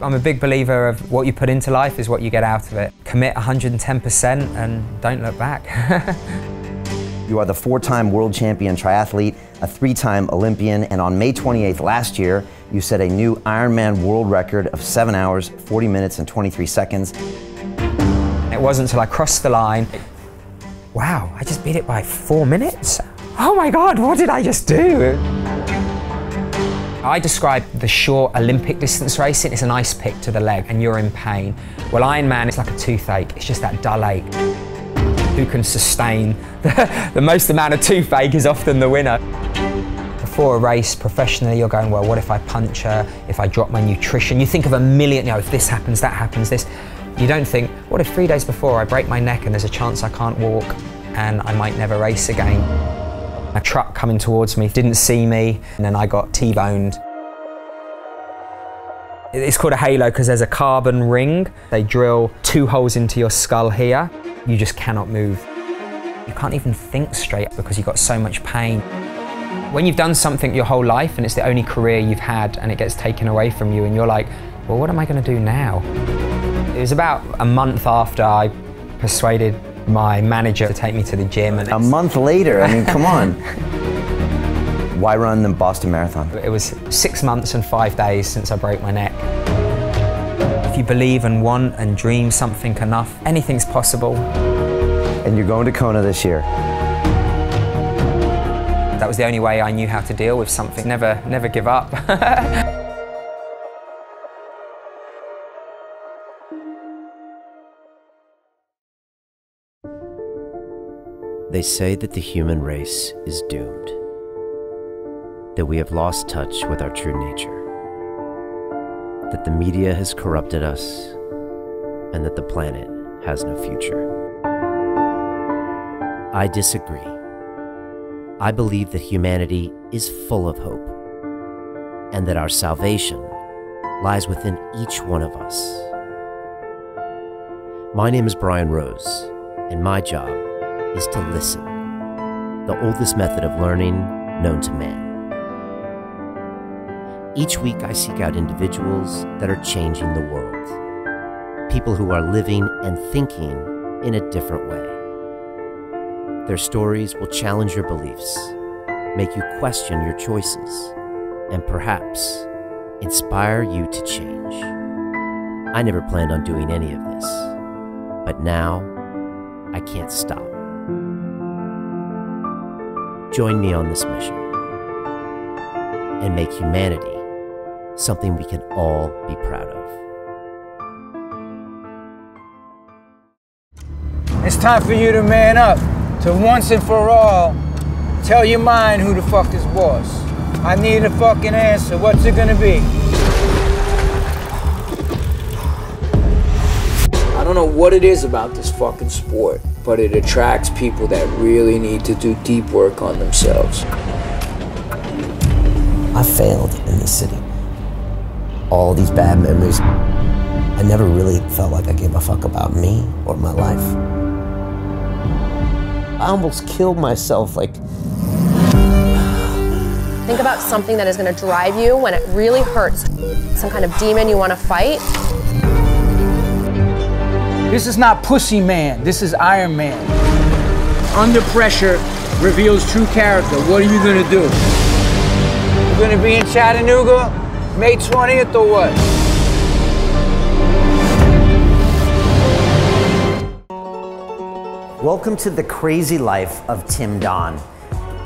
I'm a big believer of what you put into life is what you get out of it. Commit 110% and don't look back. You are the 4-time world champion triathlete, a 3-time Olympian, and on May 28th last year, you set a new IRONMAN World Record of 7 hours, 40 minutes, and 23 seconds. It wasn't until I crossed the line, wow, I just beat it by 4 minutes? Oh my God, what did I just do? I describe the short Olympic distance racing as an ice pick to the leg and you're in pain. Well, Ironman is like a toothache, it's just that dull ache. Who can sustain the most amount of toothache is often the winner. Before a race, professionally, you're going, well, what if I puncture, if I drop my nutrition? You think of a million, you know, if this happens, that happens, this. You don't think, what if 3 days before I break my neck and there's a chance I can't walk and I might never race again? A truck coming towards me didn't see me and then I got T-boned. It's called a halo because there's a carbon ring. They drill 2 holes into your skull here. You just cannot move. You can't even think straight because you've got so much pain. When you've done something your whole life and it's the only career you've had and it gets taken away from you and you're like, well, what am I going to do now? It was about a month after I persuaded my manager to take me to the gym. And a month later, I mean, come on. Why run the Boston Marathon? It was 6 months and 5 days since I broke my neck. If you believe and want and dream something enough, anything's possible. And you're going to Kona this year. That was the only way I knew how to deal with something. Never give up. They say that the human race is doomed, that we have lost touch with our true nature, that the media has corrupted us, and that the planet has no future. I disagree. I believe that humanity is full of hope, and that our salvation lies within each one of us. My name is Brian Rose, and my job is to listen, the oldest method of learning known to man. Each week I seek out individuals that are changing the world, people who are living and thinking in a different way. Their stories will challenge your beliefs, make you question your choices, and perhaps inspire you to change. I never planned on doing any of this, but now I can't stop. Join me on this mission and make humanity something we can all be proud of. It's time for you to man up, to once and for all, tell your mind who the fuck is boss. I need a fucking answer. What's it gonna be? I don't know what it is about this fucking sport, but it attracts people that really need to do deep work on themselves. I failed in this city. All these bad memories. I never really felt like I gave a fuck about me or my life. I almost killed myself, like. Think about something that is going to drive you when it really hurts. Some kind of demon you want to fight. This is not Pussy Man, this is Iron Man. Under pressure reveals true character. What are you gonna do? You're gonna be in Chattanooga, May 20th or what? Welcome to the crazy life of Tim Don.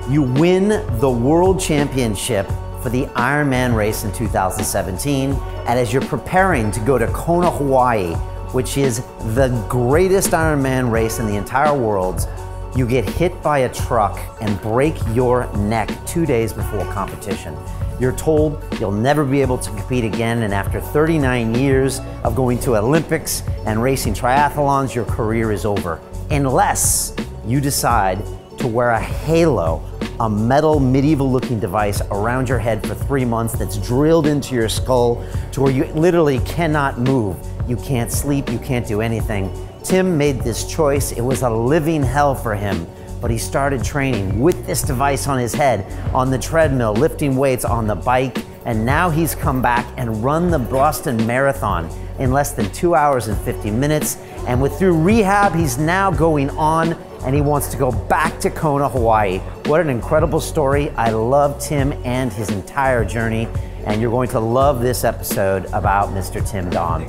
You win the World Championship for the Ironman race in 2017, and as you're preparing to go to Kona, Hawaii, which is the greatest Ironman race in the entire world, you get hit by a truck and break your neck 2 days before competition. You're told you'll never be able to compete again, and after 39 years of going to Olympics and racing triathlons, your career is over. Unless you decide to wear a halo, a metal medieval-looking device around your head for 3 months that's drilled into your skull to where you literally cannot move. You can't sleep, you can't do anything. Tim made this choice. It was a living hell for him, but he started training with this device on his head, on the treadmill, lifting weights on the bike, and now he's come back and run the Boston Marathon in less than 2 hours and 50 minutes. And through rehab, he's now going on and he wants to go back to Kona, Hawaii. What an incredible story. I love Tim and his entire journey, and you're going to love this episode about Mr. Tim Don.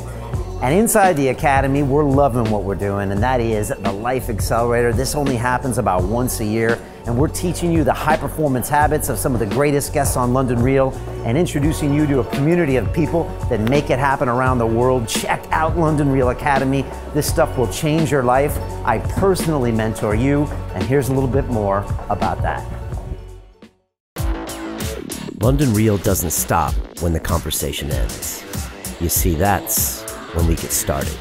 And inside the Academy, we're loving what we're doing, and that is the Life Accelerator. This only happens about once a year, and we're teaching you the high performance habits of some of the greatest guests on London Real and introducing you to a community of people that make it happen around the world. Check out London Real Academy. This stuff will change your life. I personally mentor you, and here's a little bit more about that. London Real doesn't stop when the conversation ends. You see, that's when we get started.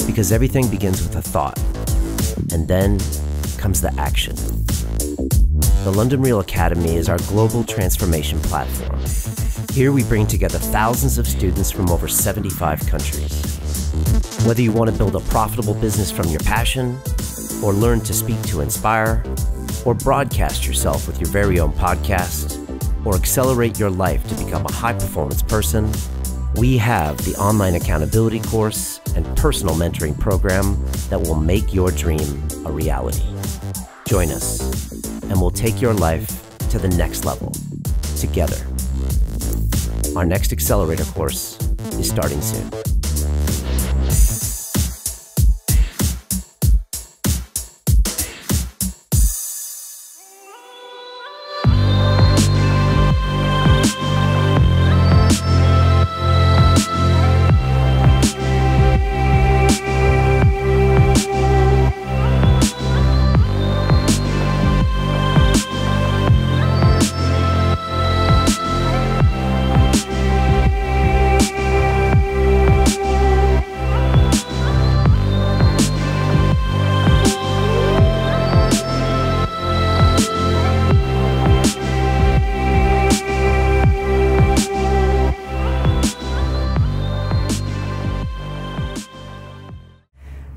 Because everything begins with a thought, and then comes the action. The London Real Academy is our global transformation platform. Here we bring together thousands of students from over 75 countries. Whether you want to build a profitable business from your passion, or learn to speak to inspire, or broadcast yourself with your very own podcast, or accelerate your life to become a high-performance person, we have the online accountability course and personal mentoring program that will make your dream a reality. Join us, and we'll take your life to the next level, together. Our next accelerator course is starting soon.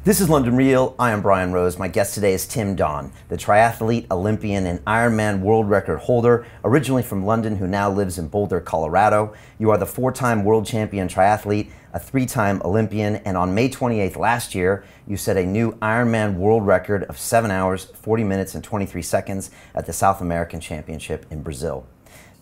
This is London Real. I am Brian Rose. My guest today is Tim Don, the triathlete, Olympian, and IRONMAN World Record holder, originally from London, who now lives in Boulder, Colorado. You are the 4-time world champion triathlete, a 3-time Olympian, and on May 28th last year, you set a new IRONMAN World Record of 7 hours, 40 minutes, and 23 seconds at the South American Championship in Brazil.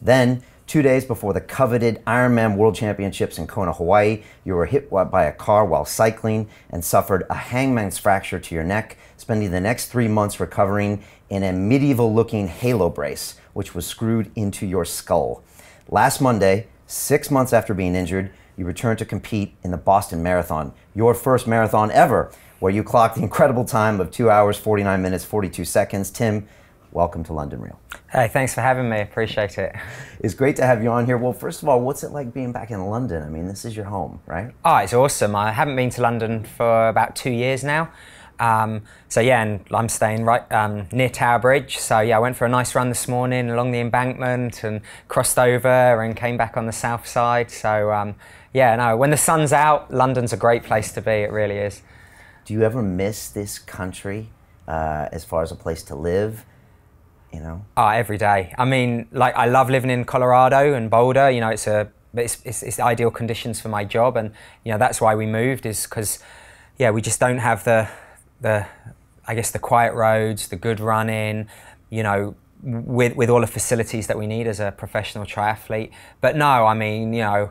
Then, 2 days before the coveted IRONMAN World Championships in Kona, Hawaii, you were hit by a car while cycling and suffered a hangman's fracture to your neck, spending the next 3 months recovering in a medieval-looking halo brace, which was screwed into your skull. Last Monday, 6 months after being injured, you returned to compete in the Boston Marathon, your first marathon ever, where you clocked the incredible time of 2 hours, 49 minutes, 42 seconds. Tim, welcome to London Real. Hey, thanks for having me. Appreciate it. It's great to have you on here. Well, first of all, what's it like being back in London? I mean, this is your home, right? Oh, it's awesome. I haven't been to London for about 2 years now. So yeah, and I'm staying right near Tower Bridge. So yeah, I went for a nice run this morning along the embankment and crossed over and came back on the south side. So yeah, no, when the sun's out, London's a great place to be. It really is. Do you ever miss this country as far as a place to live? You know? Oh, every day. I mean, like, I love living in Colorado and Boulder. You know, it's the ideal conditions for my job, and you know that's why we moved, is because yeah, we just don't have the I guess the quiet roads, the good running, you know, with all the facilities that we need as a professional triathlete. But no, I mean, you know,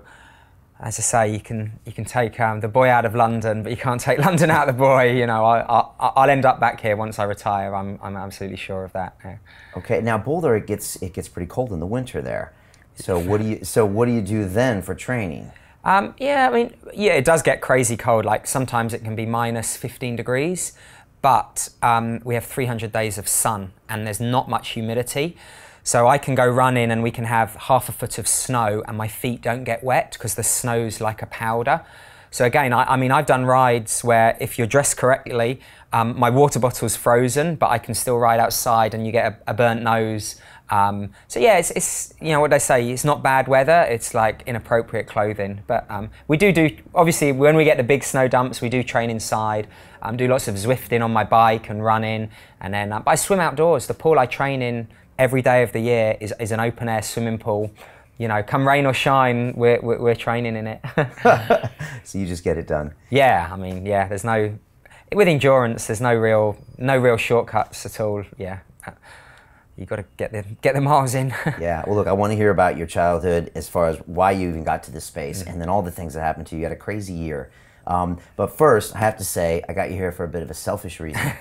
as I say, you can take the boy out of London, but you can't take London out of the boy. You know, I'll end up back here once I retire. I'm absolutely sure of that. Yeah. Okay, now Boulder, it gets pretty cold in the winter there. So what do you do then for training? Yeah, I mean, yeah, it does get crazy cold. Like sometimes it can be minus 15 degrees, but we have 300 days of sun and there's not much humidity. So I can go running and we can have half a foot of snow and my feet don't get wet because the snow's like a powder. So again, I mean, I've done rides where if you're dressed correctly, my water bottle's frozen, but I can still ride outside and you get a burnt nose. So yeah, it's you know what they say, it's not bad weather, it's like inappropriate clothing. But we do, obviously when we get the big snow dumps, we do train inside, do lots of Zwifting on my bike and running. And then but I swim outdoors. The pool I train in every day of the year is an open air swimming pool. you know, come rain or shine, we're training in it. So you just get it done. Yeah, I mean, yeah, there's no, with endurance, there's no real shortcuts at all. Yeah, you got to get the miles in. Yeah, well, look, I want to hear about your childhood as far as why you even got to this space, and then all the things that happened to you. You had a crazy year. But first, I have to say, I got you here for a bit of a selfish reason,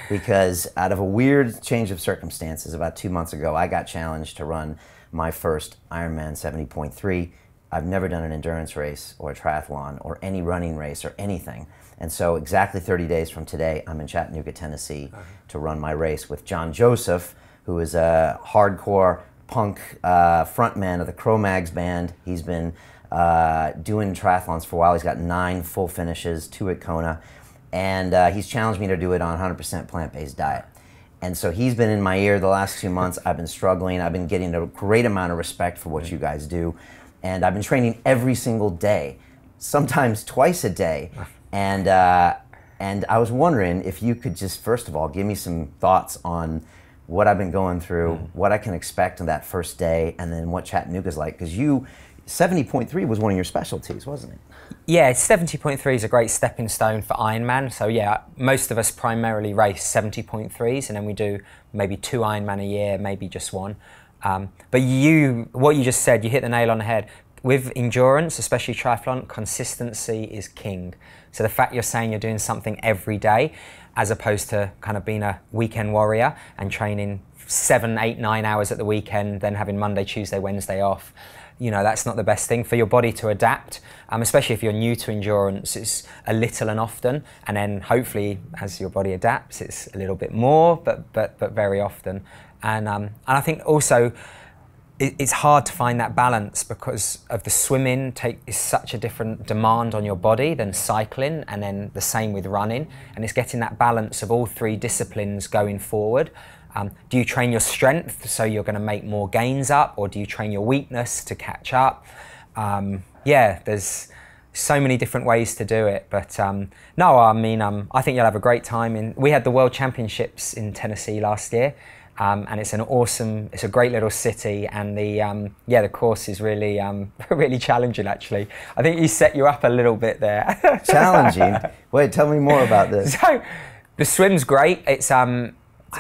because out of a weird change of circumstances, about 2 months ago, I got challenged to run my first Ironman 70.3. I've never done an endurance race or a triathlon or any running race or anything. And so exactly 30 days from today, I'm in Chattanooga, Tennessee to run my race with John Joseph, who is a hardcore punk frontman of the Cro-Mags band. He's been doing triathlons for a while. He's got 9 full finishes, 2 at Kona, and he's challenged me to do it on 100% plant-based diet. And so he's been in my ear the last 2 months. I've been struggling. I've been getting a great amount of respect for what you guys do, and I've been training every single day, sometimes twice a day. And I was wondering if you could just, first of all, give me some thoughts on what I've been going through, what I can expect on that first day, and then what Chattanooga's like. Because 70.3 was one of your specialties, wasn't it? Yeah, 70.3 is a great stepping stone for Ironman. So yeah, most of us primarily race 70.3s, and then we do maybe 2 Ironman a year, maybe just 1. But what you just said, you hit the nail on the head. With endurance, especially triathlon, consistency is king. So the fact you're saying you're doing something every day, as opposed to kind of being a weekend warrior and training 7, 8, 9 hours at the weekend, then having Monday, Tuesday, Wednesday off, you know, that's not the best thing for your body to adapt, especially if you're new to endurance. It's a little and often, and then hopefully as your body adapts, it's a little bit more, but very often. And I think also it's hard to find that balance because of the swimming is such a different demand on your body than cycling, and then the same with running. And it's getting that balance of all 3 disciplines going forward. Do you train your strength so you're going to make more gains up, or do you train your weakness to catch up? Yeah, there's so many different ways to do it. But no, I mean, I think you'll have a great time. We had the World Championships in Tennessee last year. And it's a great little city, and the course is really, really challenging actually. I think he set you up a little bit there. Challenging? Wait, tell me more about this. So, the swim's great. It's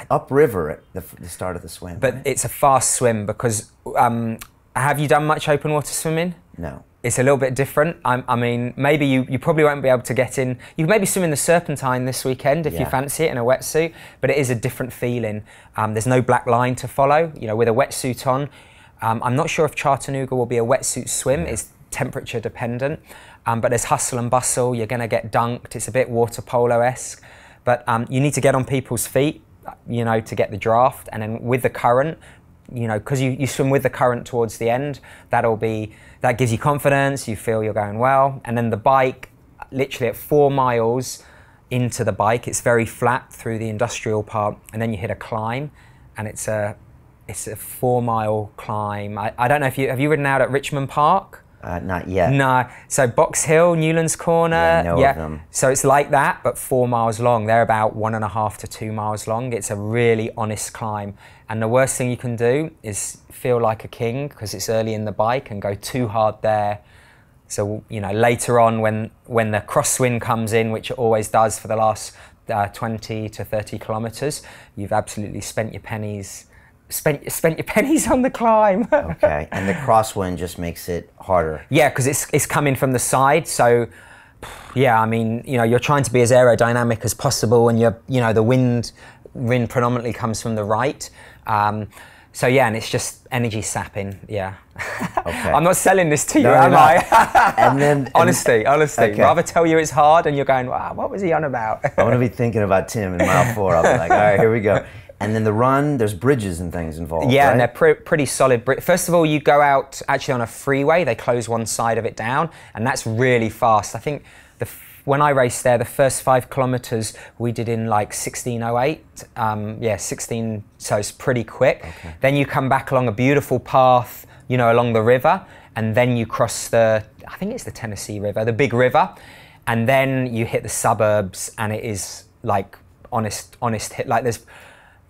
upriver at the start of the swim. But right? It's a fast swim because, have you done much open water swimming? No. It's a little bit different. I mean, maybe you probably won't be able to get in. You can maybe swim in the Serpentine this weekend if you fancy it in a wetsuit, but it is a different feeling. There's no black line to follow. You know, with a wetsuit on, I'm not sure if Chattanooga will be a wetsuit swim. It's temperature dependent, but there's hustle and bustle. You're going to get dunked. It's a bit water polo-esque, but you need to get on people's feet, you know, to get the draft, and then with the current, you know, because you swim with the current towards the end, that gives you confidence, you feel you're going well. And then the bike, literally at 4 miles into the bike, it's very flat through the industrial part, and then you hit a climb, and it's a 4-mile climb. I don't know if have you ridden out at Richmond Park? Not yet. No. So Box Hill, Newlands Corner. Yeah, I know of them. So it's like that, but 4 miles long. They're about 1.5 to 2 miles long. It's a really honest climb. And the worst thing you can do is feel like a king because it's early in the bike and go too hard there. So, you know, later on when the crosswind comes in, which it always does for the last 20 to 30 kilometers, you've absolutely spent your pennies. Spent your pennies on the climb. Okay, and the crosswind just makes it harder. Yeah, because it's coming from the side. So, yeah, I mean, you know, you're trying to be as aerodynamic as possible, and the wind predominantly comes from the right. So yeah, and it's just energy sapping. Yeah. Okay. I'm not selling this to you, am I? And then honestly, okay. Rather tell you it's hard, and you're going, wow, what was he on about? I'm gonna be thinking about Tim in mile 4. I'll be like, all right, here we go. And then the run, there's bridges and things involved, yeah, right? And they're pretty solid. First of all, you go out actually on a freeway. They close one side of it down, and that's really fast. I think when I raced there, the first 5 kilometers we did in like 16:08. 16. So it's pretty quick. Okay. Then you come back along a beautiful path, you know, along the river, and then you cross I think it's the Tennessee River, the big river, and then you hit the suburbs, and it is like honest hit. Like there's,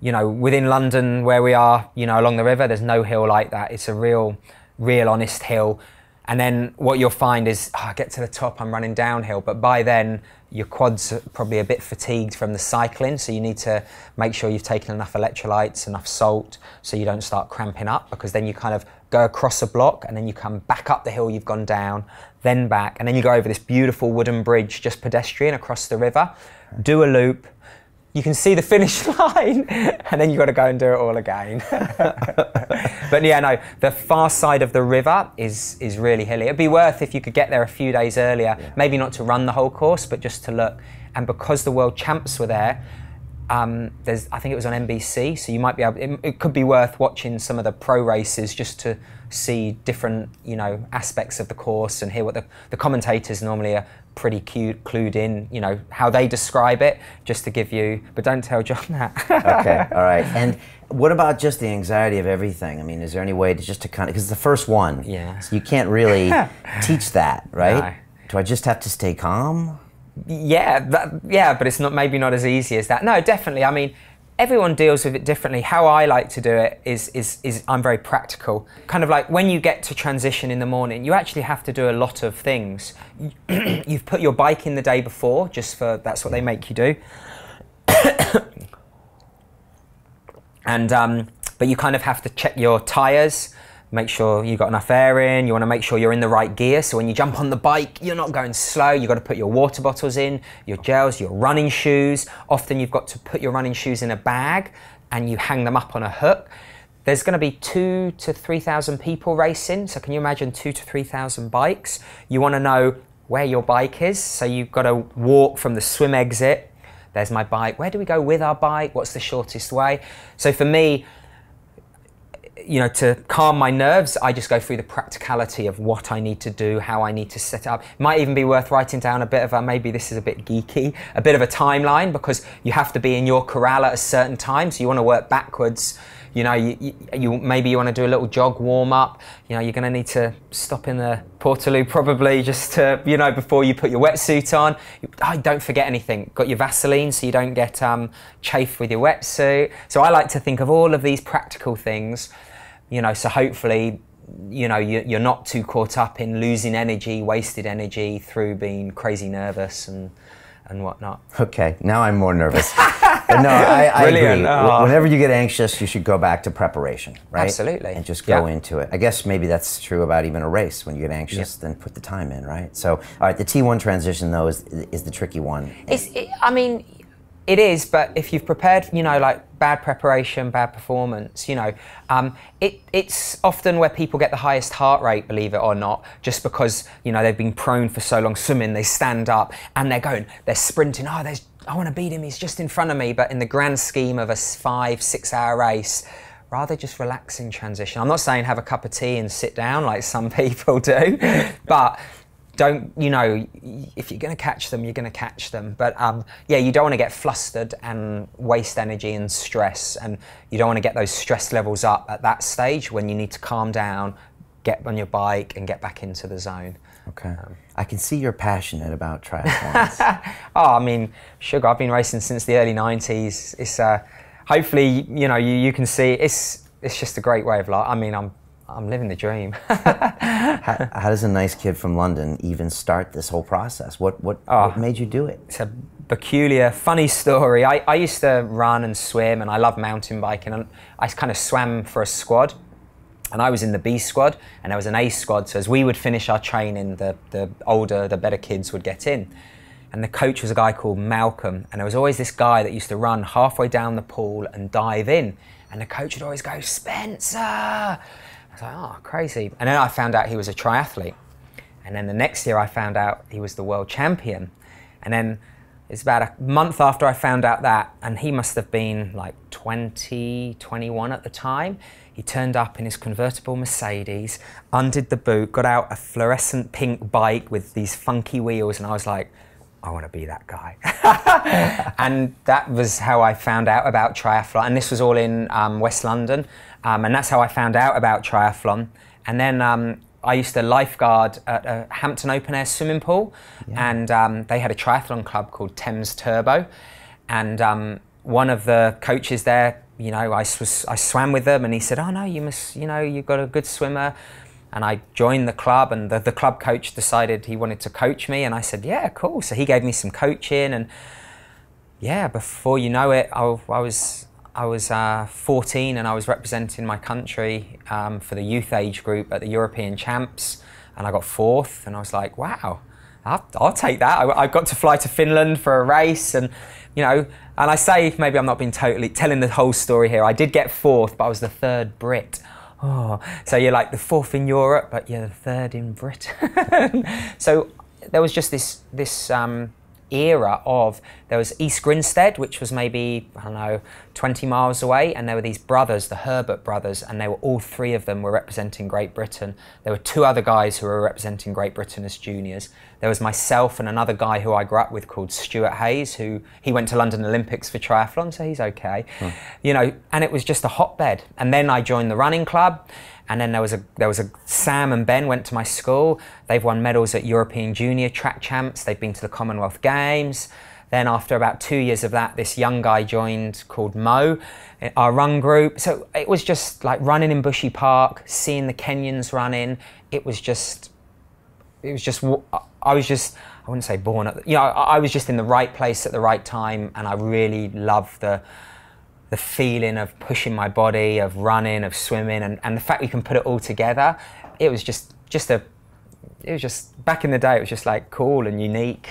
you know, within London where we are, you know, along the river, there's no hill like that. It's a real real honest hill. And then what you'll find is, I get to the top, I'm running downhill, but by then your quads are probably a bit fatigued from the cycling, so you need to make sure you've taken enough electrolytes, enough salt, so you don't start cramping up, because then you kind of go across a block and then you come back up the hill you've gone down, then back, and then you go over this beautiful wooden bridge, just pedestrian, across the river, do a loop, you can see the finish line, and then you've got to go and do it all again. But yeah, no, the far side of the river is really hilly. It'd be worth if you could get there a few days earlier, maybe not to run the whole course, but just to look. And because the world champs were there, I think it was on NBC, so you might be able, it could be worth watching some of the pro races just to see different, you know, aspects of the course and hear what the commentators normally are pretty clued in, you know, how they describe it, just to give you, but don't tell John that. Okay, all right. And what about just the anxiety of everything? I mean, is there any way to just to kind of, because it's the first one, so you can't really teach that, right? No. Do I just have to stay calm? Yeah, but it's not, maybe not as easy as that. No, definitely. I mean, everyone deals with it differently. How I like to do it is I'm very practical. Kind of like when you get to transition in the morning, you actually have to do a lot of things. You've put your bike in the day before, just for, that's what they make you do. And but you kind of have to check your tires, make sure you've got enough air in, you want to make sure you're in the right gear, so when you jump on the bike, you're not going slow, you've got to put your water bottles in, your gels, your running shoes. Often you've got to put your running shoes in a bag and you hang them up on a hook. There's going to be 2,000 to 3,000 people racing, so can you imagine 2,000 to 3,000 bikes? You want to know where your bike is, so you've got to walk from the swim exit. There's my bike. Where do we go with our bike? What's the shortest way? So for me, you know, to calm my nerves, I just go through the practicality of what I need to do, how I need to set it up. It might even be worth writing down a bit of a, maybe this is a bit geeky, a bit of a timeline, because you have to be in your corral at a certain time, so you want to work backwards. You know, maybe you want to do a little jog warm up. You know, you're going to need to stop in the Portaloo probably just to, you know, before you put your wetsuit on. Don't forget anything. Got your Vaseline so you don't get chafed with your wetsuit. So I like to think of all of these practical things, you know, so hopefully, you know, you're not too caught up in losing energy, wasted energy through being crazy nervous and whatnot. Okay, now I'm more nervous. But no, I agree. Oh. Whenever you get anxious, you should go back to preparation, right? Absolutely. And just go into it. I guess maybe that's true about even a race. When you get anxious, then put the time in, right? So, all right, the T1 transition, though, is the tricky one. I mean, it is, but if you've prepared, you know, like bad preparation, bad performance, you know, it's often where people get the highest heart rate, believe it or not, just because, you know, they've been prone for so long swimming, they stand up and they're sprinting, I want to beat him, he's just in front of me. But in the grand scheme of a 5-6 hour race, rather just relaxing transition. I'm not saying have a cup of tea and sit down like some people do, but don't, you know, if you're going to catch them, you're going to catch them. But yeah, you don't want to get flustered and waste energy and stress. And you don't want to get those stress levels up at that stage when you need to calm down, get on your bike and get back into the zone. Okay. I can see you're passionate about triathlons. Oh, I mean, sugar, I've been racing since the early 90s. It's hopefully, you know, you can see it's just a great way of life. I mean, I'm living the dream. How does a nice kid from London even start this whole process? What made you do it? It's a peculiar, funny story. I used to run and swim, and I love mountain biking, and I kind of swam for a squad. And I was in the B squad, and there was an A squad. So as we would finish our training, the better kids would get in. And the coach was a guy called Malcolm, and there was always this guy that used to run halfway down the pool and dive in. And the coach would always go, "Spencer!" I was like, oh, crazy. And then I found out he was a triathlete. And then the next year I found out he was the world champion. And then it's about a month after I found out that, and he must have been like 20, 21 at the time. He turned up in his convertible Mercedes, undid the boot, got out a fluorescent pink bike with these funky wheels, and I was like, I want to be that guy. And that was how I found out about triathlon. And this was all in West London. And that's how I found out about triathlon. And then I used to lifeguard at a Hampton open air swimming pool. And they had a triathlon club called Thames Turbo. And one of the coaches there, you know, I swam with them, and he said, oh no, you must, you know, you've got a good swimmer. And I joined the club, and the club coach decided he wanted to coach me, and I said, yeah, cool. So he gave me some coaching, and yeah, before you know it, I was 14 and I was representing my country for the youth age group at the European Champs, and I got 4th, and I was like, wow, I'll take that. I got to fly to Finland for a race, and you know, and I say, maybe I'm not being totally telling the whole story here. I did get 4th, but I was the 3rd Brit. Oh, so you're like the 4th in Europe, but you're the 3rd in Britain. So there was just this era of, there was East Grinstead, which was maybe, I don't know, 20 miles away, and there were these brothers, the Herbert brothers, and they were, all 3 of them were representing Great Britain. There were 2 other guys who were representing Great Britain as juniors. There was myself and another guy who I grew up with called Stuart Hayes, who he went to London Olympics for triathlon, so he's okay. You know, and it was just a hotbed. And then I joined the running club, and then there was a Sam and Ben went to my school. They've won medals at European Junior Track Champs. They've been to the Commonwealth Games. Then after about 2 years of that, this young guy joined called Mo, our run group. So it was just like running in Bushy Park, seeing the Kenyans running. I wouldn't say born at, you know, I was just in the right place at the right time, and I really loved the feeling of pushing my body, of running, of swimming, and the fact we can put it all together. It was just back in the day, it was just like cool and unique.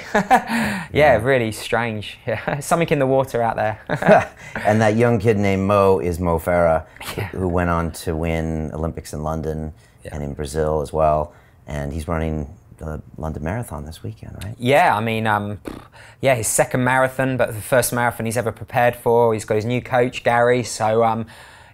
Yeah, really strange. Yeah. Something in the water out there. And that young kid named Mo is Mo Farah, who went on to win Olympics in London and in Brazil as well. And he's running the London Marathon this weekend, right? Yeah, I mean, yeah, his 2nd marathon, but the 1st marathon he's ever prepared for. He's got his new coach, Gary, so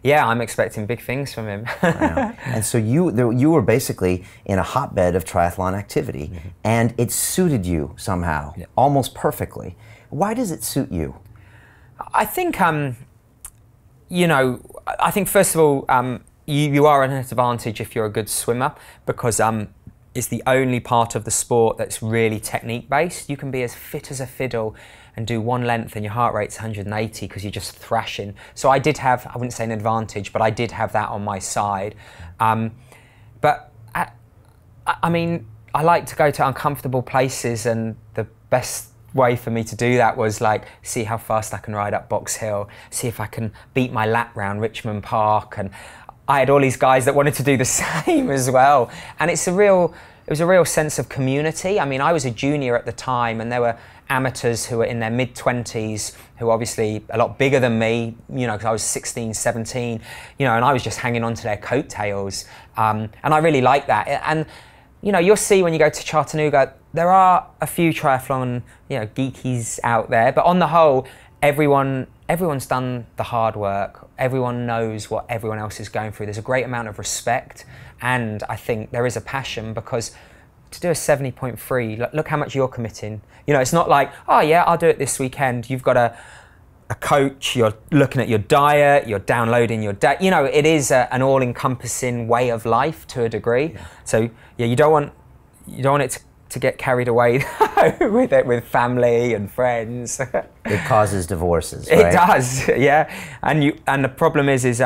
yeah, I'm expecting big things from him. And so you were basically in a hotbed of triathlon activity, and it suited you somehow, almost perfectly. Why does it suit you? I think, you know, I think first of all, you are at an advantage if you're a good swimmer, because it's the only part of the sport that's really technique based. You can be as fit as a fiddle and do one length and your heart rate's 180 because you're just thrashing. So I did have, I wouldn't say an advantage, but I did have that on my side. But I mean, I like to go to uncomfortable places, and the best way for me to do that was like, see how fast I can ride up Box Hill, see if I can beat my lap round Richmond Park. And I had all these guys that wanted to do the same as well. And it was a real sense of community. I mean, I was a junior at the time, and there were amateurs who were in their mid-20s who were obviously a lot bigger than me, you know, because I was 16, 17, you know, and I was just hanging on to their coattails. And I really like that. And, you know, you'll see when you go to Chattanooga, there are a few triathlon, you know, geekies out there, but on the whole, everyone's done the hard work. Everyone knows what everyone else is going through. There's a great amount of respect, and I think there is a passion, because to do a 70.3, look how much you're committing. You know, it's not like, oh yeah, I'll do it this weekend. You've got a coach, you're looking at your diet, you're downloading your diet. You know, it is an all-encompassing way of life to a degree. Yeah. So yeah, you don't want it to get carried away with it, with family and friends. It causes divorces, right? It does, yeah. And the problem is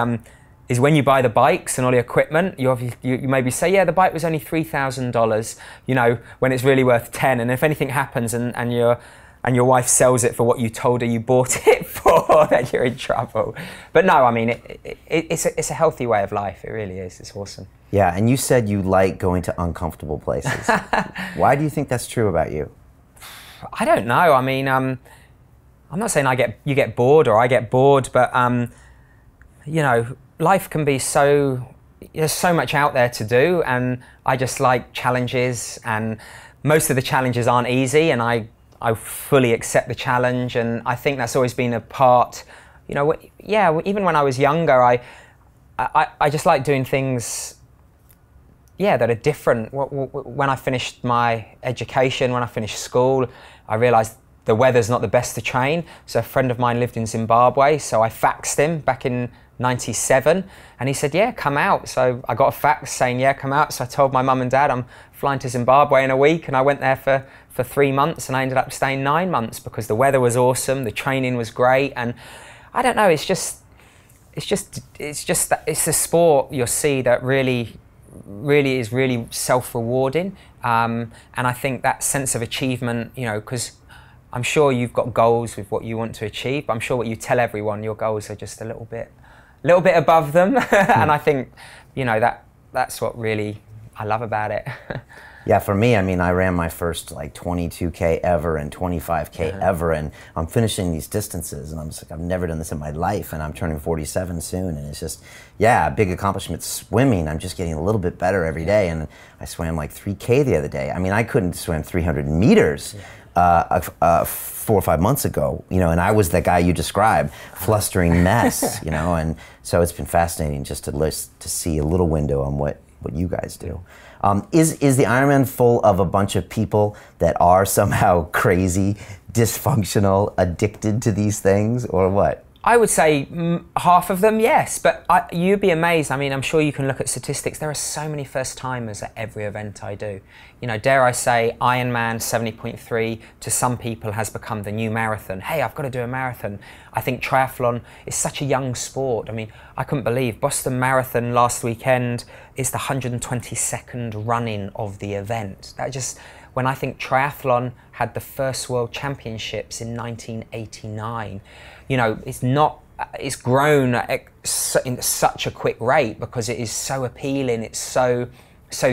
when you buy the bikes and all the equipment, you maybe say, yeah, the bike was only $3,000, you know, when it's really worth 10. And if anything happens and your wife sells it for what you told her you bought it for, then you're in trouble. But no, I mean, it's a healthy way of life. It really is. It's awesome. Yeah, and you said you like going to uncomfortable places. Why do you think that's true about you? I don't know. I mean, I'm not saying you get bored or I get bored, but you know, life can be there's so much out there to do, and I just like challenges, and most of the challenges aren't easy, and I fully accept the challenge, and I think that's always been a part, you know, yeah, even when I was younger, I just like doing things, yeah, that are different. When I finished my education, when I finished school, I realized the weather's not the best to train. So a friend of mine lived in Zimbabwe, so I faxed him back in '97, and he said, yeah, come out. So I got a fax saying, yeah, come out. So I told my mum and dad I'm flying to Zimbabwe in a week, and I went there for 3 months, and I ended up staying 9 months because the weather was awesome, the training was great, and I don't know, it's just a sport you'll see that really, really is really self-rewarding, and I think that sense of achievement, you know, because I'm sure you've got goals with what you want to achieve, but I'm sure what you tell everyone, your goals are just a little bit above them. And I think, you know, that's what really I love about it. Yeah, for me, I mean, I ran my first like 22K ever and 25K ever, and I'm finishing these distances, and I'm just like, I've never done this in my life, and I'm turning 47 soon, and it's just, yeah, big accomplishment. Swimming, I'm just getting a little bit better every day, and I swam like 3K the other day. I mean, I couldn't swim 300 meters 4 or 5 months ago, you know, and I was the guy you described, flustering mess, you know, and so it's been fascinating just to see a little window on what you guys do. Is the Ironman full of a bunch of people that are somehow crazy, dysfunctional, addicted to these things, or what? I would say half of them, yes, but you'd be amazed. I mean, I'm sure you can look at statistics. There are so many first-timers at every event I do. You know, dare I say, Ironman 70.3 to some people has become the new marathon. Hey, I've got to do a marathon. I think triathlon is such a young sport. I mean, I couldn't believe Boston Marathon last weekend is the 122nd run-in of the event. That just, when I think triathlon had the first World Championships in 1989, you know, it's grown in such a quick rate because it is so appealing, it's so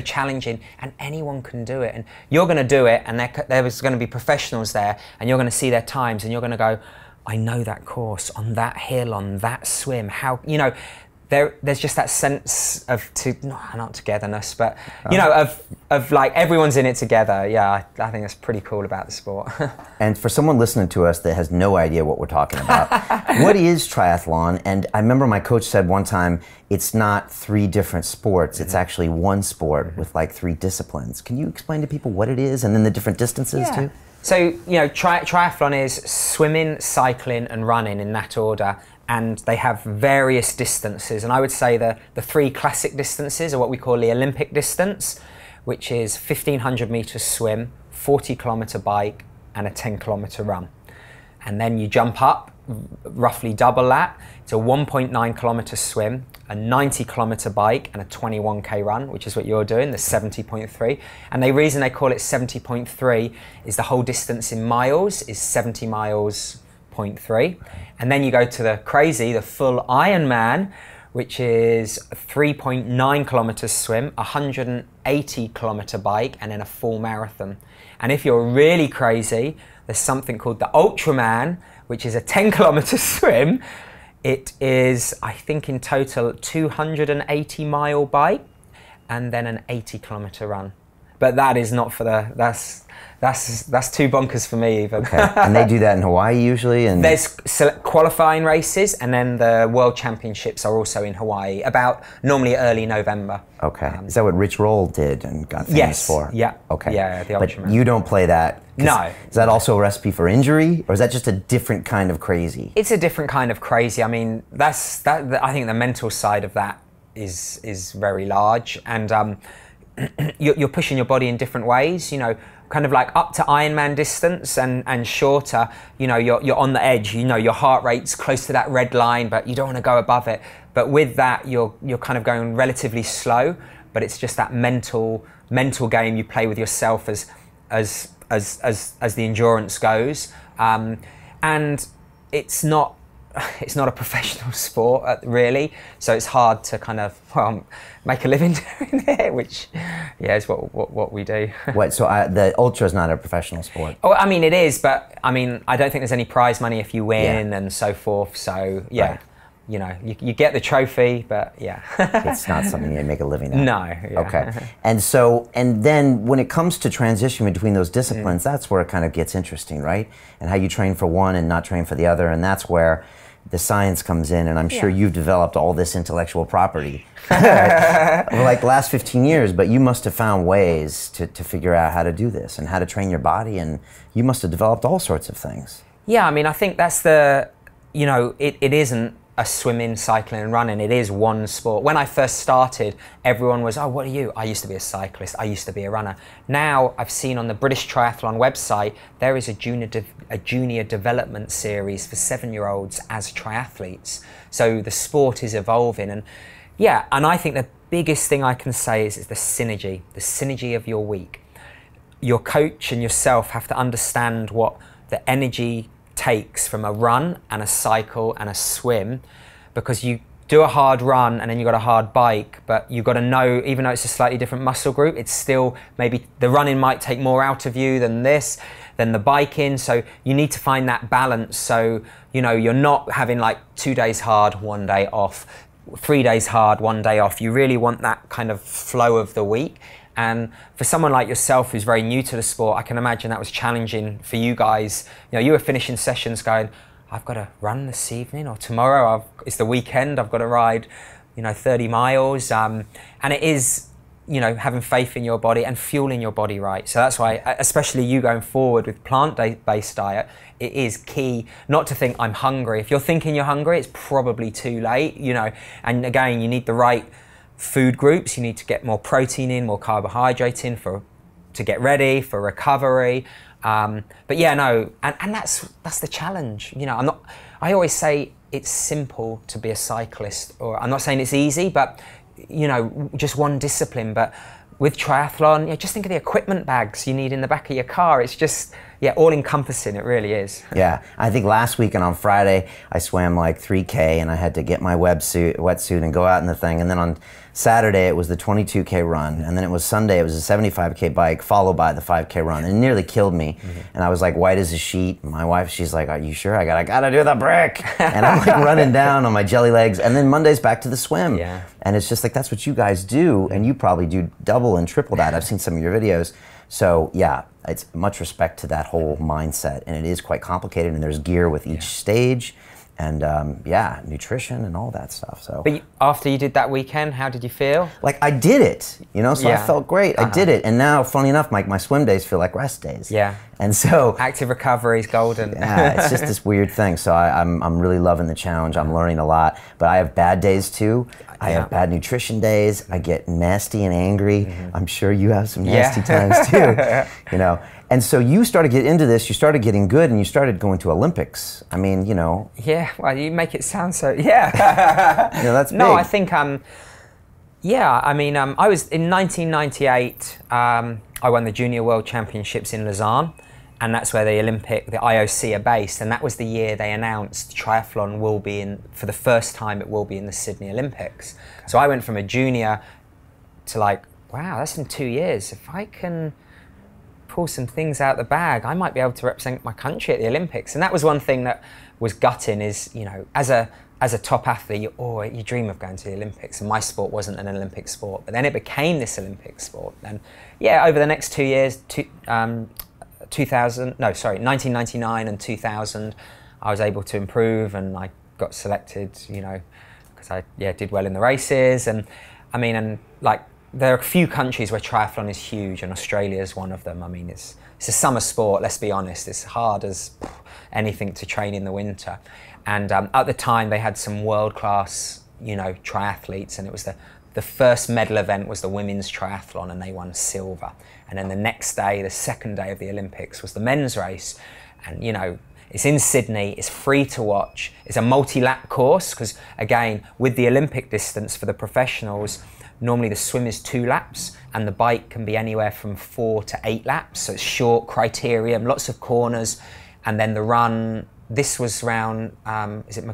challenging, and anyone can do it. And you're going to do it, and there's going to be professionals there, and you're going to see their times, and you're going to go, I know that course, on that hill, on that swim, how, you know, there's just that sense of, not togetherness, but, you know, of like everyone's in it together. Yeah, I think that's pretty cool about the sport. And for someone listening to us that has no idea what we're talking about, what is triathlon? And I remember my coach said one time, it's not 3 different sports, it's actually one sport with like 3 disciplines. Can you explain to people what it is and then the different distances too? So, you know, triathlon is swimming, cycling and running in that order. And they have various distances, and I would say the 3 classic distances are what we call the Olympic distance, which is 1,500 meters swim, 40-kilometer bike, and a 10-kilometer run. And then you jump up, roughly double that. It's a 1.9 kilometer swim, a 90-kilometer bike, and a 21K run, which is what you're doing, the 70.3. And the reason they call it 70.3 is the whole distance in miles is 70 miles. 0.3, and then you go to the full Ironman, which is a 3.9 kilometers swim, 180 kilometer bike, and then a full marathon. And if you're really crazy, there's something called the Ultraman, which is a 10 kilometer swim. It is, I think in total, 280-mile bike, and then an 80-kilometer run. But that is not for that's too bonkers for me even. Okay. And they do that in Hawaii usually? And there's qualifying races, and then the World Championships are also in Hawaii, about normally early November. Okay. Is that what Rich Roll did and got famous for? Yeah. Okay. Yeah, the But Ultraman. you don't play that? No. Is that also a recipe for injury, or is that just a different kind of crazy? It's a different kind of crazy. I mean, I think the mental side of that is very large, and you're pushing your body in different ways, you know, kind of like up to Ironman distance and shorter, you know, you're on the edge, you know, your heart rate's close to that red line, but you don't want to go above it. But with that, you're kind of going relatively slow, but it's just that mental game you play with yourself as the endurance goes. And it's not a professional sport really, so it's hard to kind of make a living doing it, which is what we do. What, so the ultra is not a professional sport? Oh, I mean it is, but I mean I don't think there's any prize money if you win and so forth. So Right. You know, you get the trophy, but It's not something you make a living at. No. Yeah. Okay. And then when it comes to transition between those disciplines, that's where it kind of gets interesting, right? And how you train for one and not train for the other, and that's where the science comes in, and I'm sure you've developed all this intellectual property over like the last 15 years, but you must have found ways to figure out how to do this and how to train your body, and you must have developed all sorts of things. Yeah, I mean, I think that's it isn't a swimming, cycling and running, it is one sport. When I first started, everyone was, oh, what are you? I used to be a cyclist, I used to be a runner. Now, I've seen on the British Triathlon website, there is a junior development series for 7-year-olds as triathletes. So the sport is evolving, and I think that biggest thing I can say is the synergy of your week. Your coach and yourself have to understand what the energy takes from a run and a cycle and a swim, because you do a hard run and then you've got a hard bike, but you've got to know, even though it's a slightly different muscle group, it's still, maybe the running might take more out of you than the biking. So you need to find that balance. So, you know, you're not having like 2 days hard, 1 day off, 3 days hard, 1 day off. You really want that kind of flow of the week. And for someone like yourself who's very new to the sport, I can imagine that was challenging for you guys. You know, you were finishing sessions going, I've got to run this evening, or tomorrow it's the weekend, I've got to ride, you know, 30 miles. And it is, you know, having faith in your body and fueling your body right. So that's why, especially you going forward with plant-based diet, it is key not to think I'm hungry. If you're thinking you're hungry, it's probably too late, you know. And again, you need the right food groups. You need to get more protein in, more carbohydrate in to get ready for recovery. But yeah, no, and that's the challenge. You know, I always say it's simple to be a cyclist, or I'm not saying it's easy, but you know, just one discipline. But with triathlon, you know, just think of the equipment bags you need in the back of your car. It's just, yeah, all encompassing, it really is. Yeah, I think last week and on Friday, I swam like 3K and I had to get my wetsuit and go out in the thing. And then on Saturday, it was the 22K run. And then it was Sunday, it was a 75K bike, followed by the 5K run. And it nearly killed me. And I was like white as a sheet. My wife, she's like, are you sure? I gotta do the brick. And I'm like running down on my jelly legs. And then Monday's back to the swim. Yeah. And it's just like, that's what you guys do. And you probably do double and triple that. I've seen some of your videos. So yeah, it's much respect to that whole mindset, and it is quite complicated, and there's gear with each stage, and yeah, nutrition and all that stuff. So, but after you did that weekend, how did you feel? Like, I did it, you know, so I felt great. I did it, and now, funny enough, my swim days feel like rest days. Yeah. And so active recovery is golden. Yeah, it's just this weird thing. So I'm really loving the challenge. I'm learning a lot, but I have bad days too. I have bad nutrition days. I get nasty and angry. I'm sure you have some nasty times too. You know, and so you started getting into this. You started getting good, and you started going to Olympics. I mean, you know. Yeah. Well, you make it sound so. Yeah. You know, that's big. No, I think. Yeah. I mean, I was in 1998. I won the Junior World Championships in Lausanne. And that's where the IOC are based. And that was the year they announced triathlon will be in, for the first time, it will be in the Sydney Olympics. So I went from a junior to like, wow, that's in 2 years. If I can pull some things out the bag, I might be able to represent my country at the Olympics. And that was one thing that was gutting is, you know, as a top athlete, you dream of going to the Olympics. And my sport wasn't an Olympic sport, but then it became this Olympic sport. And yeah, over the next 2 years, 1999 and 2000, I was able to improve, and I got selected, you know, because I did well in the races. And I mean, and like, there are a few countries where triathlon is huge, and Australia is one of them. I mean, it's a summer sport, let's be honest. It's hard as anything to train in the winter. And at the time, they had some world-class, you know, triathletes, and it was the first medal event was the women's triathlon, and they won silver. And then the next day, the second day of the Olympics, was the men's race. And, you know, it's in Sydney, it's free to watch. It's a multi-lap course, because again, with the Olympic distance for the professionals, normally the swim is 2 laps, and the bike can be anywhere from 4 to 8 laps. So it's short, criterium, lots of corners. And then the run, this was around, is it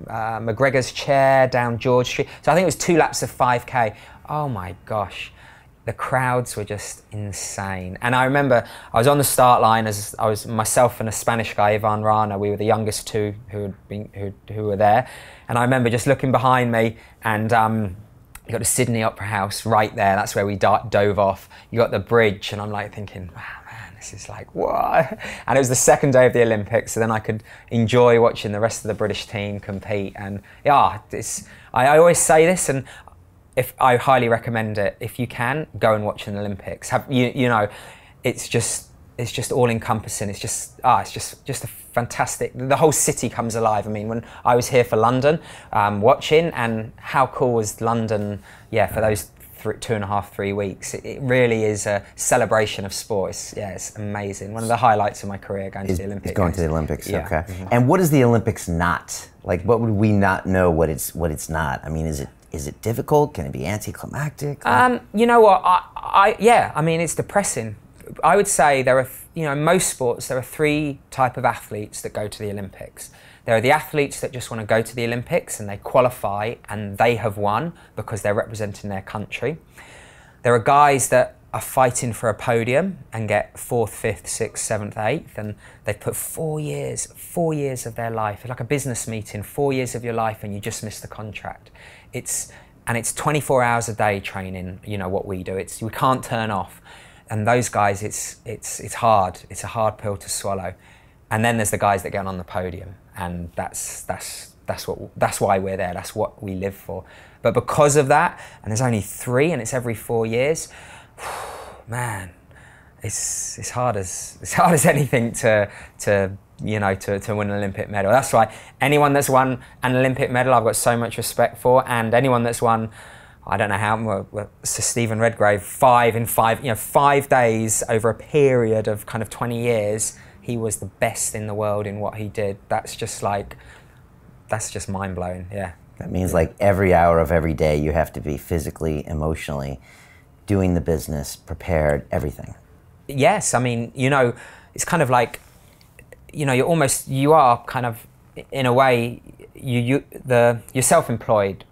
McGregor's Chair down George Street? So I think it was 2 laps of 5K. Oh my gosh. The crowds were just insane. And I remember I was on the start line, as I was myself and a Spanish guy, Ivan Rana. We were the youngest two who were there. And I remember just looking behind me, and you got the Sydney Opera House right there. That's where we dove off. You got the bridge, and I'm like thinking, wow, man, this is like, what? And it was the second day of the Olympics, so then I could enjoy watching the rest of the British team compete. And yeah, I always say this, and I highly recommend it. If you can, go and watch an Olympics. You know, it's just all encompassing. It's just a fantastic. The whole city comes alive. I mean, when I was here for London, watching, and how cool was London? Yeah, for those 2.5, 3 weeks, it really is a celebration of sports. It's amazing. One of the highlights of my career, going to the Olympics. Going to the Olympics. Yeah. Okay. And what is the Olympics not? Like, what would we not know what it's not? I mean, is it Is it difficult? Can it be anticlimactic? You know what? Yeah, I mean, it's depressing. I would say there are, you know, in most sports, there are three types of athletes that go to the Olympics. There are the athletes that just want to go to the Olympics and they qualify and they have won because they're representing their country. There are guys that are fighting for a podium and get 4th, 5th, 6th, 7th, 8th, and they've put 4 years of their life. It's like a business meeting, 4 years of your life, and you just missed the contract. It's 24 hours a day training, you know, what we do. We can't turn off. And those guys, it's hard. It's a hard pill to swallow. And then there's the guys that get on the podium, and that's why we're there. That's what we live for. But because of that, and there's only 3, and it's every 4 years, man, it's hard as anything to win an Olympic medal. That's why anyone that's won an Olympic medal, I've got so much respect for, and anyone that's won, I don't know how, Sir Stephen Redgrave, 5 days over a period of kind of 20 years, he was the best in the world in what he did. That's just mind blowing. Yeah. That means like every hour of every day you have to be physically, emotionally doing the business, prepared, everything. Yes, I mean, you know, it's kind of like, you know, you are kind of, in a way, you're self-employed,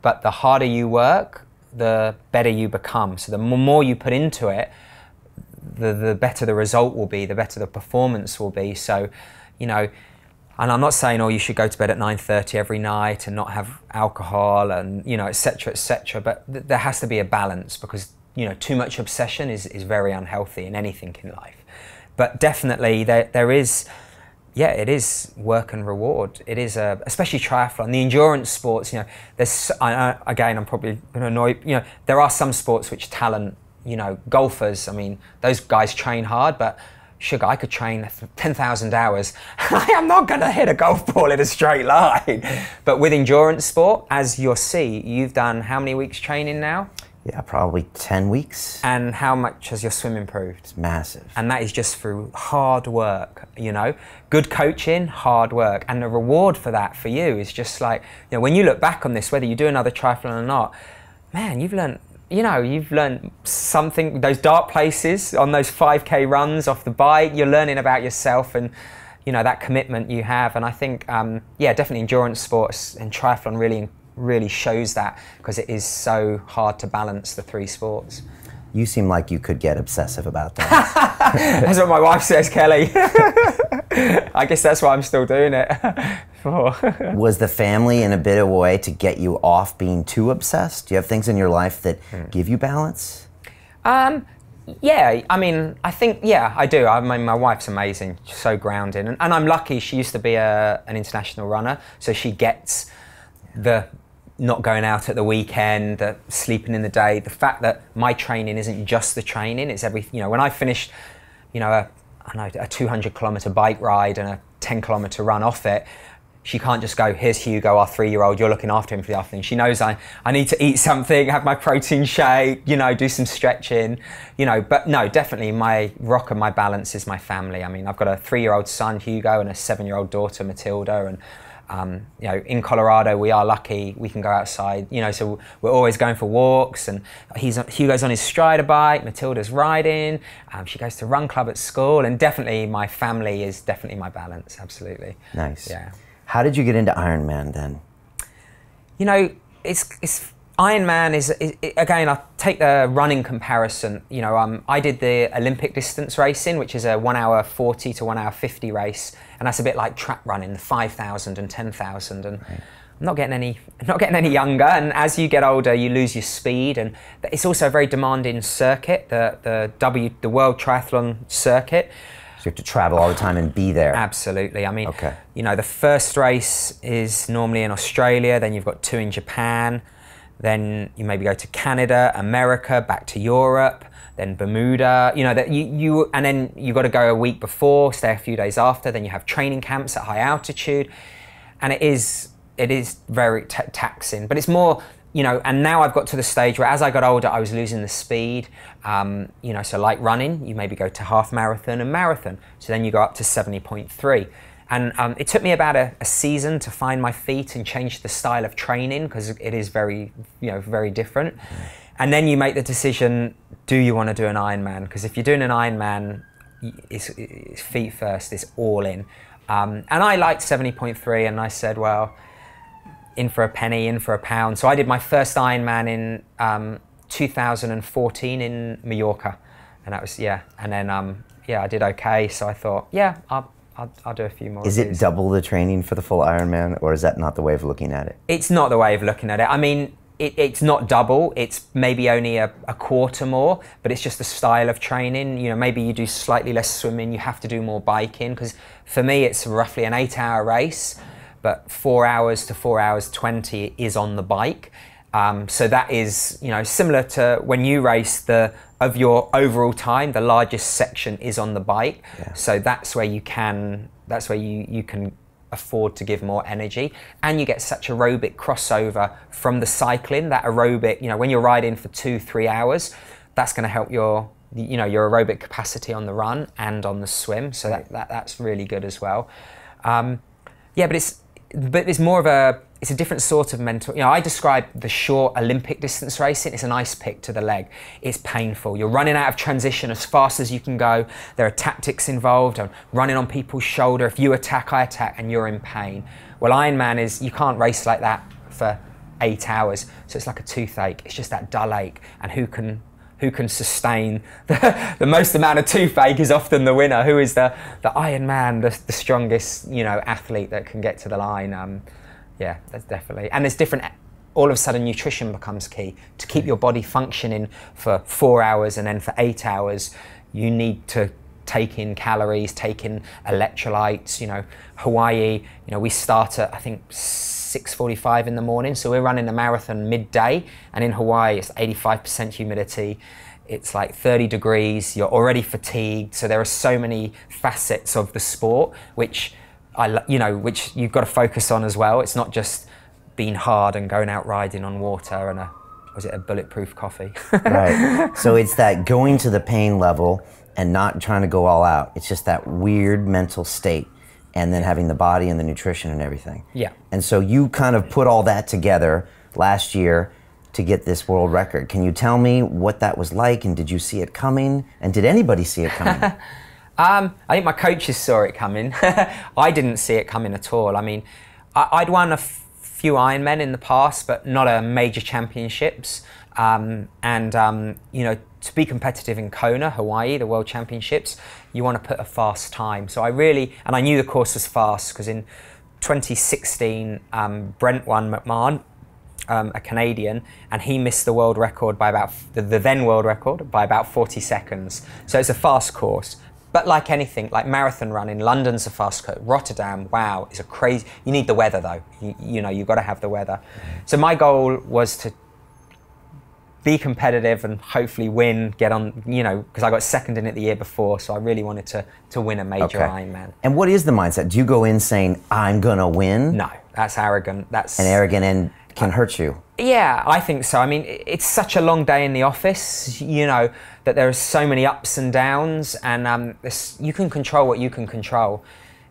but the harder you work, the better you become. So the more you put into it, the better the result will be, the better the performance will be. So, you know, and I'm not saying, oh, you should go to bed at 9:30 every night and not have alcohol and, you know, et cetera, but there has to be a balance, because, you know, too much obsession is very unhealthy in anything in life. But definitely there is, yeah, it is work and reward. It is, especially triathlon, the endurance sports, you know, there's, again, I'm probably going to annoy, you know, there are some sports which talent, you know, golfers, I mean, those guys train hard, but sugar, I could train 10,000 hours. I am not going to hit a golf ball in a straight line. But with endurance sport, as you'll see, you've done how many weeks training now? Yeah, probably 10 weeks. And how much has your swim improved? It's massive. And that is just through hard work, you know? Good coaching, hard work. And the reward for that for you is just like, you know, when you look back on this, whether you do another triathlon or not, man, you've learned something, those dark places on those 5K runs off the bike, you're learning about yourself and, you know, that commitment you have. And I think, yeah, definitely endurance sports and triathlon really shows that, because it is so hard to balance the 3 sports. You seem like you could get obsessive about that. That's what my wife says, Kelly. I guess that's why I'm still doing it. Was the family in a bit of a way to get you off being too obsessed? Do you have things in your life that give you balance? Yeah, I mean, I think, yeah, I do. I mean, my wife's amazing, she's so grounded. And I'm lucky, she used to be an international runner, so she gets the not going out at the weekend, the sleeping in the day, the fact that my training isn't just the training, it's everything. You know, when I finished, you know, a 200-kilometer bike ride and a 10-kilometer run off it, she can't just go, here's Hugo, our 3-year-old, you're looking after him for the afternoon. She knows I need to eat something, have my protein shake, you know, do some stretching, you know. But no, definitely my rock and my balance is my family. I mean, I've got a 3-year-old son, Hugo, and a 7-year-old daughter, Matilda, and you know, in Colorado, we are lucky, we can go outside, you know, so we're always going for walks, and Hugo's on his strider bike, Matilda's riding, she goes to run club at school, and definitely my family is definitely my balance, absolutely. Nice. Yeah. How did you get into Ironman then? You know, Ironman is again, I'll take the running comparison. You know, I did the Olympic distance racing, which is a 1 hour 40 to 1 hour 50 race, and that's a bit like track running, the 5,000 and 10,000. And right. I'm not getting any younger. And as you get older, you lose your speed, and it's also a very demanding circuit, the World Triathlon circuit. So you have to travel all the time and be there. Absolutely. I mean, you know, the first race is normally in Australia, then you've got 2 in Japan, then you maybe go to Canada, America, back to Europe, then Bermuda, you know, that and then you've got to go a week before, stay a few days after, then you have training camps at high altitude, and it is very taxing, but it's more, you know, and now I've got to the stage where as I got older, I was losing the speed, you know, so like running, you maybe go to half marathon and marathon, so then you go up to 70.3. And it took me about a season to find my feet and change the style of training, because it is very, very different. And then you make the decision, do you want to do an Ironman? Because if you're doing an Ironman, it's feet first, it's all in. And I liked 70.3, and I said, well, in for a penny, in for a pound. So I did my first Ironman in 2014 in Mallorca. And that was, yeah. And then, I did okay. So I thought, yeah, I'll do a few more. Is it double the training for the full Ironman, or is that not the way of looking at it? It's not the way of looking at it. I mean, it's not double, it's maybe only a quarter more, but it's just the style of training. Maybe you do slightly less swimming, you have to do more biking, because for me it's roughly an 8-hour race, but 4 hours to 4 hours 20 is on the bike. So that is, similar to when you race, of your overall time, the largest section is on the bike. Yeah. So that's where you can afford to give more energy, and you get such aerobic crossover from the cycling. That aerobic, when you're riding for 2-3 hours, that's going to help your aerobic capacity on the run and on the swim. So that's really good as well. But it's more of it's a different sort of mental. I describe the short Olympic distance racing. It's an ice pick to the leg. It's painful. You're running out of transition as fast as you can go. There are tactics involved. I'm running on people's shoulder. If you attack, I attack, and you're in pain. Well, Ironman is, you can't race like that for 8 hours. So it's like a toothache. It's just that dull ache. And who can sustain the most amount of toothache is often the winner. Who is the Ironman, the strongest, athlete that can get to the line. Yeah, that's definitely. And there's different, all of a sudden nutrition becomes key. To keep your body functioning for 4 hours and then for 8 hours, you need to take in calories, take in electrolytes. Hawaii, we start at, I think, 6:45 in the morning. So we're running a marathon midday, and in Hawaii, it's 85% humidity. It's like 30 degrees, you're already fatigued. So there are so many facets of the sport, which which you've got to focus on as well. It's not just being hard and going out riding on water and a bulletproof coffee. Right. So it's that going to the pain level and not trying to go all out. It's just that weird mental state, and then having the body and the nutrition and everything. Yeah. And so you kind of put all that together last year to get this world record. Can you tell me what that was like, and did you see it coming? And did anybody see it coming? I think my coaches saw it coming. I didn't see it coming at all. I mean, I'd won a few Ironmen in the past, but not a major championships. To be competitive in Kona, Hawaii, the World Championships, you want to put a fast time. So I knew the course was fast, because in 2016, Brent won McMahon, a Canadian, and he missed the world record by about, the then world record, by about 40 seconds. So it's a fast course. But like anything, like marathon running, London's a fast course. Rotterdam, wow, is a crazy. You need the weather though. You've got to have the weather. So my goal was to be competitive and hopefully win, get on, because I got second in it the year before. So I really wanted to win a major Ironman. And what is the mindset? Do you go in saying, I'm gonna win? No, that's arrogant. That's arrogant and can hurt you. Yeah, I think so. I mean, it's such a long day in the office, that there are so many ups and downs, and you can control what you can control.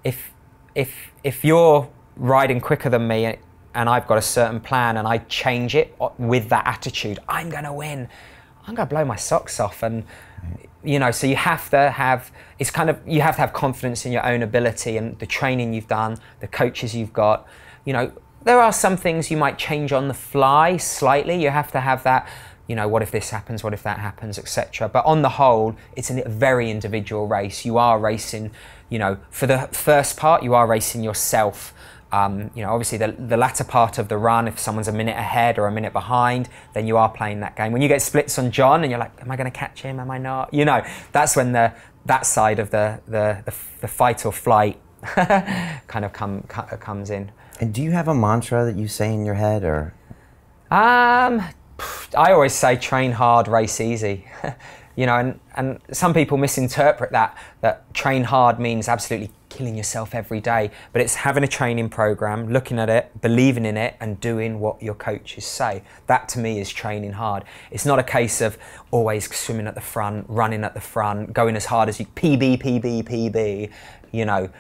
If you're riding quicker than me and I've got a certain plan and I change it with that attitude, I'm gonna win, I'm gonna blow my socks off. And so you have to have, you have to have confidence in your own ability and the training you've done, the coaches you've got. There are some things you might change on the fly slightly. You have to have that, what if this happens, what if that happens, etc. But on the whole, it's a very individual race. You are racing, for the first part, you are racing yourself. Obviously the latter part of the run, if someone's a minute ahead or a minute behind, then you are playing that game. When you get splits on John and you're like, am I going to catch him? Am I not? That's when that side of the fight or flight kind of comes in. And do you have a mantra that you say in your head, or? I always say train hard, race easy. you know, and some people misinterpret that train hard means absolutely killing yourself every day, but it's having a training program, looking at it, believing in it, and doing what your coaches say. That to me is training hard. It's not a case of always swimming at the front, running at the front, going as hard as you, PB, you know,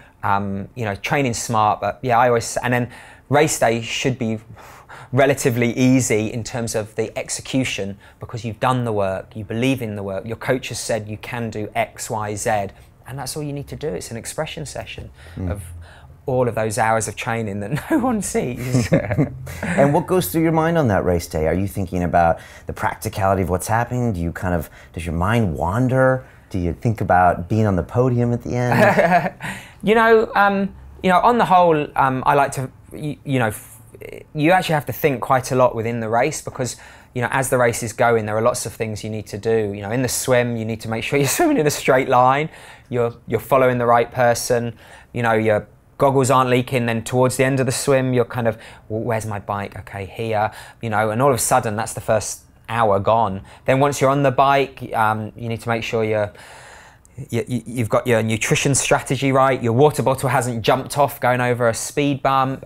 training smart. But yeah, I always, and then race day should be relatively easy in terms of the execution, because you've done the work, you believe in the work, your coach has said you can do X, Y, Z, and that's all you need to do. It's an expression session of all of those hours of training that no one sees. And what goes through your mind on that race day? Are you thinking about the practicality of what's happening? Do you does your mind wander? Do you think about being on the podium at the end? You know, on the whole, I like to, you actually have to think quite a lot within the race, because, you know, as the race is going, there are lots of things you need to do. You know, in the swim, you need to make sure you're swimming in a straight line, you're following the right person, you know, your goggles aren't leaking. Then towards the end of the swim, you're kind of, well, where's my bike? Okay, here, you know, and all of a sudden, that's the first hour gone. Then once you're on the bike, you need to make sure you've got your nutrition strategy right, your water bottle hasn't jumped off going over a speed bump,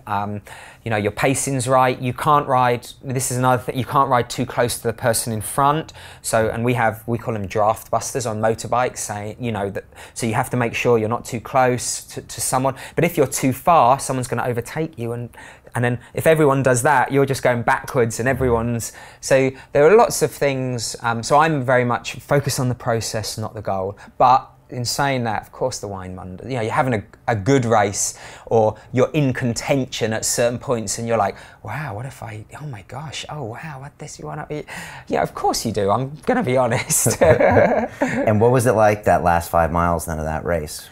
you know, your pacing's right. You can't ride, this is another thing, you can't ride too close to the person in front. So, and we call them draft busters on motorbikes, saying, you know, that, so you have to make sure you're not too close to someone. But if you're too far, someone's going to overtake you, and then if everyone does that, you're just going backwards, and so there are lots of things. So I'm very much focused on the process, not the goal. But in saying that, of course, the wine wonder. You know, you're having a good race, or you're in contention at certain points, and you're like, wow, what if oh my gosh, oh wow, what this you want to? Yeah, of course you do. I'm going to be honest. And what was it like that last 5 miles then of that race?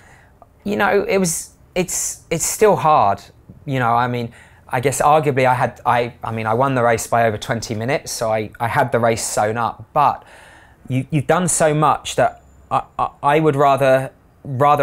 You know, it's still hard. You know, I mean, I guess arguably I won the race by over 20 minutes, so I had the race sewn up. But you've done so much that I would rather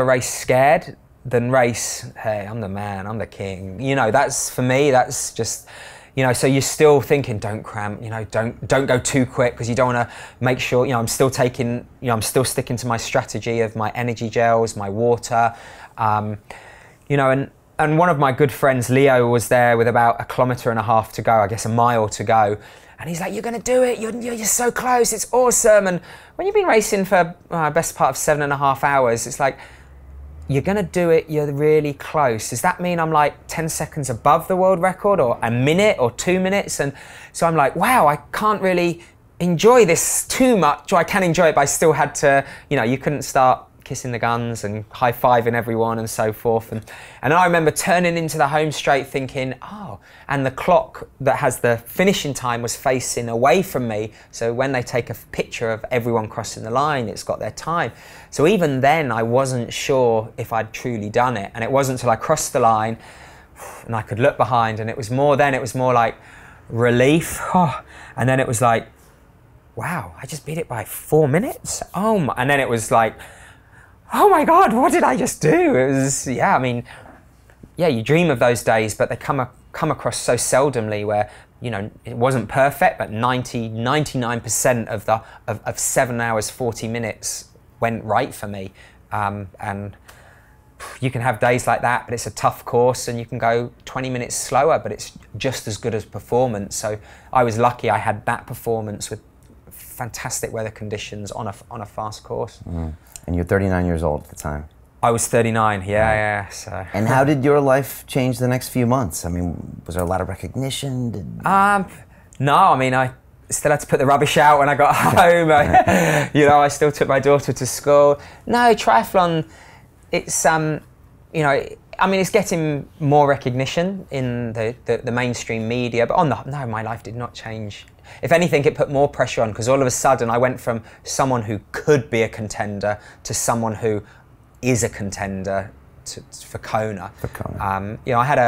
race scared than race, hey, I'm the man, I'm the king. You know, that's, for me, that's just, you know, so you're still thinking, don't cramp, you know, don't go too quick, because you don't want to make sure, you know, I'm still sticking to my strategy of my energy gels, my water, you know, and one of my good friends, Leo, was there with about 1.5 kilometers to go, I guess a mile to go. And he's like, you're going to do it, you're so close, it's awesome. And when you've been racing for best part of 7.5 hours, it's like, you're going to do it, you're really close. Does that mean I'm like 10 seconds above the world record, or a minute or 2 minutes? And so I'm like, wow, I can't really enjoy this too much, or I can enjoy it, but I still had to, you know, you couldn't start kissing the guns and high-fiving everyone and so forth. And I remember turning into the home straight thinking, oh, and the clock that has the finishing time was facing away from me. So when they take a picture of everyone crossing the line, it's got their time. So even then, I wasn't sure if I'd truly done it. And it wasn't until I crossed the line and I could look behind, and it was more like relief. And then it was like, wow, I just beat it by 4 minutes. Oh my, and then it was like, oh my God, what did I just do? It was, yeah, I mean, yeah, you dream of those days, but they come across so seldomly, where, you know, it wasn't perfect, but 99% of 7 hours, 40 minutes went right for me. And you can have days like that, but it's a tough course, and you can go 20 minutes slower, but it's just as good as performance. So I was lucky I had that performance with fantastic weather conditions on a fast course. And you're 39 years old at the time. I was 39, yeah. So. And how did your life change the next few months? I mean, was there a lot of recognition? No, I mean, I still had to put the rubbish out when I got home. You know, I still took my daughter to school. No, triathlon, it's, you know, I mean, it's getting more recognition in the mainstream media, but no, my life did not change. If anything, it put more pressure on, because all of a sudden I went from someone who could be a contender to someone who is a contender for Kona. You know, I had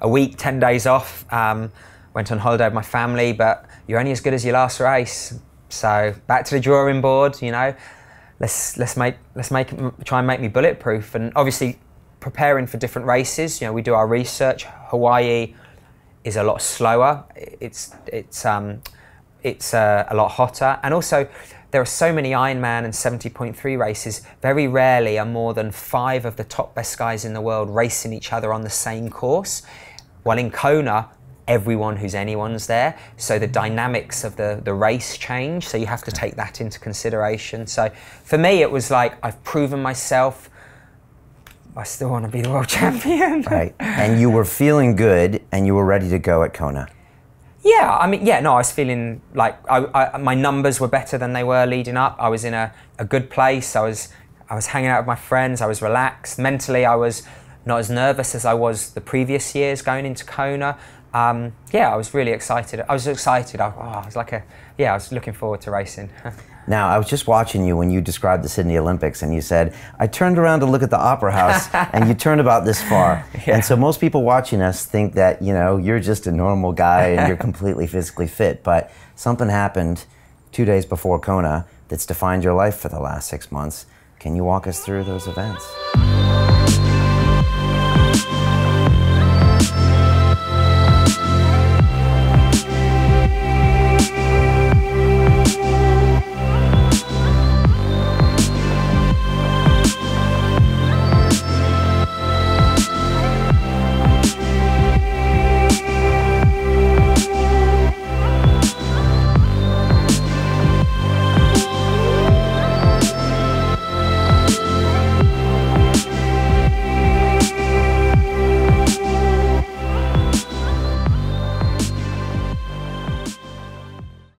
a week, 10 days off, went on holiday with my family, but you're only as good as your last race. So back to the drawing board, you know, let's try and make me bulletproof. And obviously preparing for different races, you know, we do our research. Hawaii is a lot slower. It's a lot hotter, and also there are so many Ironman and 70.3 races, very rarely are more than 5 of the top best guys in the world racing each other on the same course. While in Kona, everyone who's anyone's there, so the dynamics of the race change, so you have to take that into consideration. So for me, it was like, I've proven myself, I still want to be the world champion. Right, and you were feeling good and you were ready to go at Kona. Yeah, I mean, I was feeling like my numbers were better than they were leading up. I was in a good place. I was hanging out with my friends. I was relaxed. Mentally, I was not as nervous as I was the previous years going into Kona. Yeah, I was really excited. I was excited. I was looking forward to racing. Now, I was just watching you when you described the Sydney Olympics, and you said, I turned around to look at the Opera House, and you turned about this far. Yeah. And so most people watching us think that, you know, you're just a normal guy and you're completely physically fit, but something happened 2 days before Kona that's defined your life for the last 6 months. Can you walk us through those events?